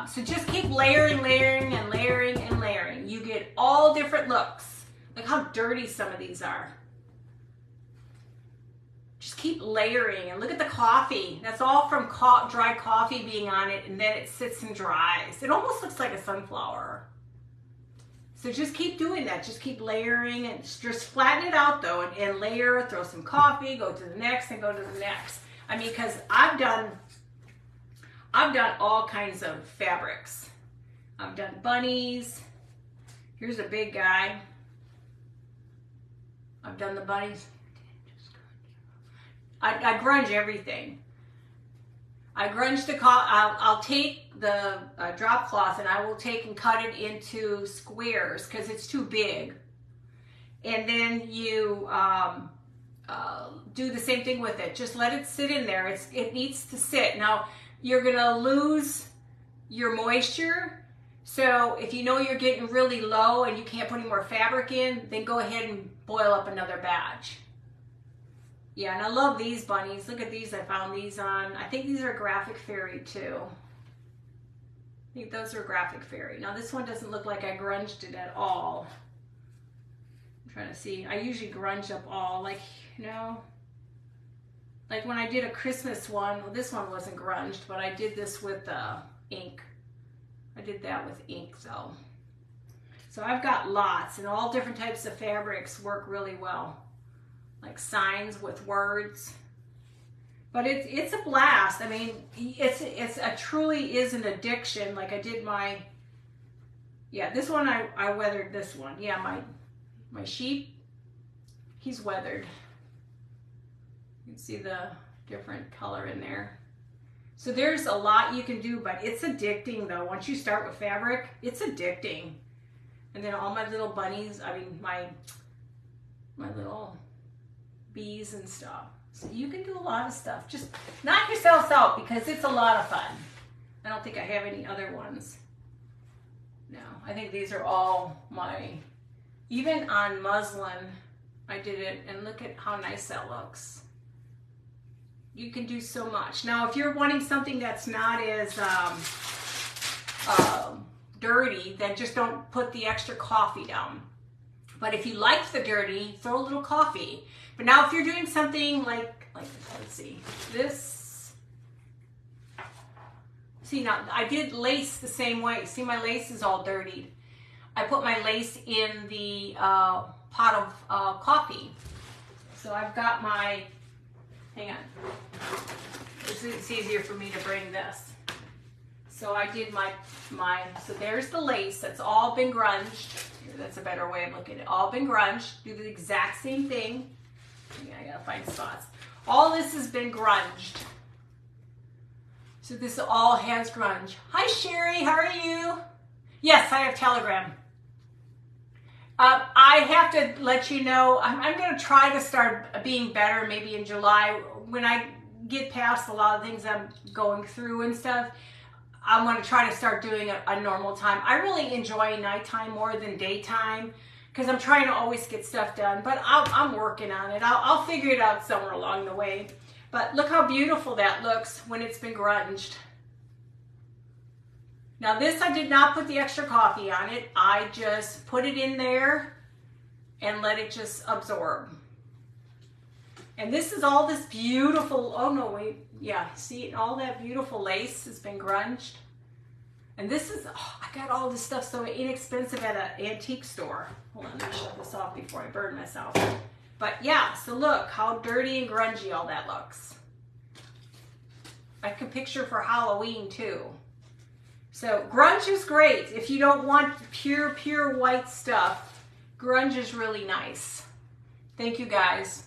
So just keep layering, layering, and layering, and layering. You get all different looks. Look how dirty some of these are. Just keep layering and look at the coffee. That's all from dry coffee being on it, and then it sits and dries. It almost looks like a sunflower. So just keep doing that. Just keep layering and just flatten it out though and layer, throw some coffee, go to the next and go to the next. I mean, because I've done all kinds of fabrics. I've done bunnies. Here's a big guy. I've done the bunnies. I grunge everything. I grunge the I'll take the drop cloth and I will take and cut it into squares because it's too big. And then you do the same thing with it. Just let it sit in there. It needs to sit. Now you're gonna lose your moisture. So if you know you're getting really low and you can't put any more fabric in, then go ahead and boil up another batch. Yeah, and I love these bunnies. Look at these. I found these on, I think these are Graphic Fairy too. I think those are Graphic Fairy. Now this one doesn't look like I grunged it at all. I'm trying to see. I usually grunge up all, like, you know, like when I did a Christmas one. Well, this one wasn't grunged, but I did this with ink. I did that with ink though. So I've got lots, and all different types of fabrics work really well. Like signs with words, but it's a blast. I mean, it's truly is an addiction. Like I did my, yeah, this one I weathered this one. Yeah, my sheep, he's weathered. You can see the different color in there. So there's a lot you can do, but it's addicting though. Once you start with fabric, it's addicting. And then all my little bunnies, I mean my little bees and stuff. So you can do a lot of stuff. Just knock yourselves out because it's a lot of fun. I don't think I have any other ones. No, I think these are all my, even on muslin, I did it, and look at how nice that looks. You can do so much. Now, if you're wanting something that's not as dirty, then just don't put the extra coffee down. But if you like the dirty, throw a little coffee. But now if you're doing something like let's see, this, see now, I did lace the same way. See, my lace is all dirtied. I put my lace in the pot of coffee. So I've got my, hang on, it's easier for me to bring this. So I did my, so there's the lace, that's all been grunged. That's a better way of looking at it. All been grunged. Do the exact same thing. Yeah, I gotta find spots. All this has been grunged. So this all has grunge. Hi Sherry, how are you? Yes, I have Telegram. I have to let you know, I'm gonna try to start being better maybe in July. When I get past a lot of things I'm going through and stuff, I'm going to try to start doing a normal time. I really enjoy nighttime more than daytime because I'm trying to always get stuff done, but I'm working on it. I'll figure it out somewhere along the way. But look how beautiful that looks when it's been grunged. Now this, I did not put the extra coffee on it. I just put it in there and let it just absorb. And this is all this beautiful, oh no, wait, yeah, see, all that beautiful lace has been grunged. And this is, oh, I got all this stuff so inexpensive at an antique store. Hold on, let me shut this off before I burn myself. But yeah, so look how dirty and grungy all that looks. I could picture for Halloween too. So grunge is great. If you don't want pure white stuff, grunge is really nice. Thank you guys.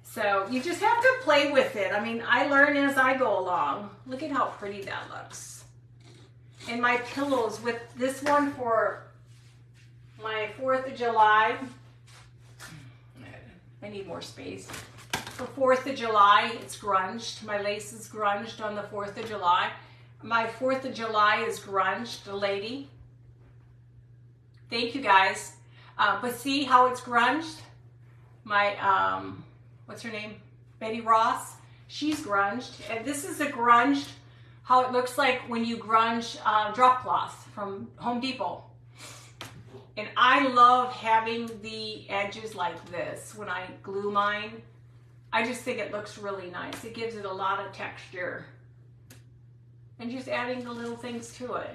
So you just have to play with it. I mean, I learn as I go along. Look at how pretty that looks. And my pillows with this one for my 4th of July. I need more space. For 4th of July, it's grunged. My lace is grunged on the 4th of July. My 4th of July is grunged, the lady. Thank you guys. But see how it's grunged? My, what's her name? Betty Ross. She's grunged. And this is a grunged, how it looks like when you grunge drop cloth from Home Depot. And I love having the edges like this when I glue mine. I just think it looks really nice. It gives it a lot of texture. And just adding the little things to it.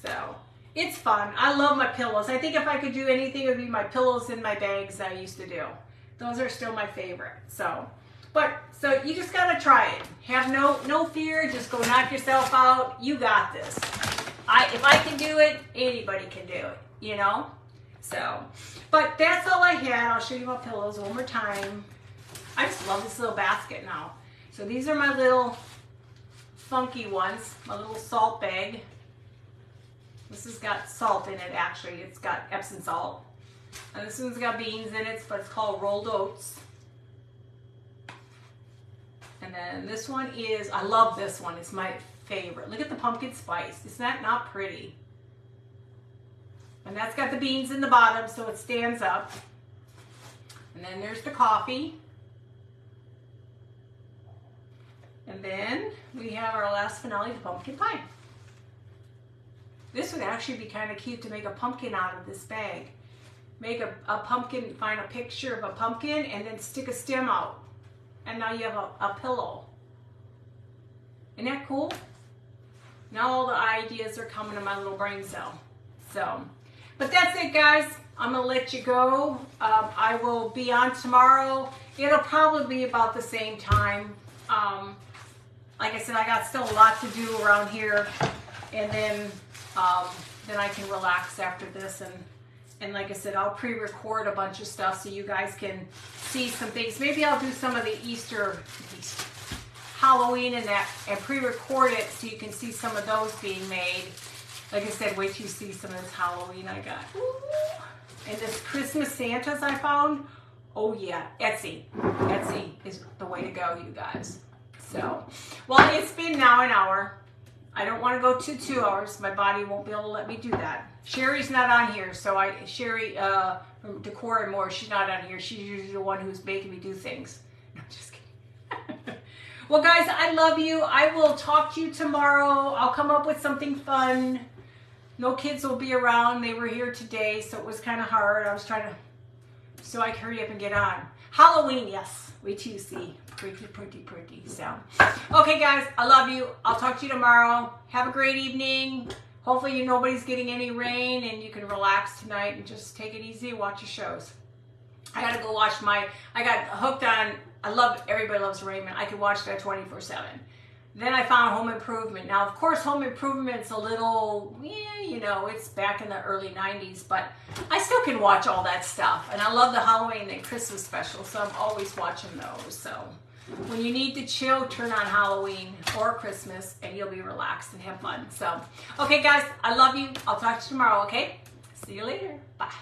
So, it's fun. I love my pillows. I think if I could do anything, it would be my pillows and my bags that I used to do. Those are still my favorite. So you just gotta try it. Have no fear. Just go knock yourself out. You got this. If I can do it, anybody can do it. You know. So, but that's all I had. I'll show you my pillows one more time. I just love this little basket now. So these are my little funky ones. My little salt bag. This has got salt in it. Actually, it's got Epsom salt. And this one's got beans in it, but it's called rolled oats. And then this one is, I love this one. It's my favorite. Look at the pumpkin spice. Isn't that not pretty? And that's got the beans in the bottom, so it stands up. And then there's the coffee. And then we have our last finale, the pumpkin pie. This would actually be kind of cute to make a pumpkin out of this bag. Make a pumpkin, find a picture of a pumpkin, and then stick a stem out. And now you have a pillow. Isn't that cool? Now all the ideas are coming to my little brain cell. So, but that's it, guys. I'm going to let you go. I will be on tomorrow. It'll probably be about the same time. Like I said, I got still a lot to do around here. And then I can relax after this. And like I said, I'll pre-record a bunch of stuff so you guys can see some things. Maybe I'll do some of the Easter, Halloween and that, and pre-record it so you can see some of those being made. Like I said, wait till you see some of this Halloween I got. Ooh. And this Christmas Santas I found. Oh yeah, Etsy. Etsy is the way to go, you guys. So, well, it's been now an hour. I don't want to go to 2 hours. My body won't be able to let me do that. Sherry's not on here, so Sherry from Decor and More, she's not on here. She's usually the one who's making me do things. No, I'm just kidding. Well, guys, I love you. I will talk to you tomorrow. I'll come up with something fun. No kids will be around. They were here today, so it was kind of hard. I was trying to, so I could hurry up and get on. Halloween, yes. Wait till you see. Pretty. So, okay, guys, I love you. I'll talk to you tomorrow. Have a great evening. Hopefully nobody's getting any rain and you can relax tonight and just take it easy, watch your shows. I gotta go watch I got hooked on, Everybody Loves Raymond. I could watch that 24/7. Then I found Home Improvement. Now, of course, Home Improvement's a little, it's back in the early 90s, but I still can watch all that stuff. And I love the Halloween and Christmas specials, so I'm always watching those. So when you need to chill, turn on Halloween or Christmas, and you'll be relaxed and have fun. So, okay, guys, I love you. I'll talk to you tomorrow, okay? See you later. Bye.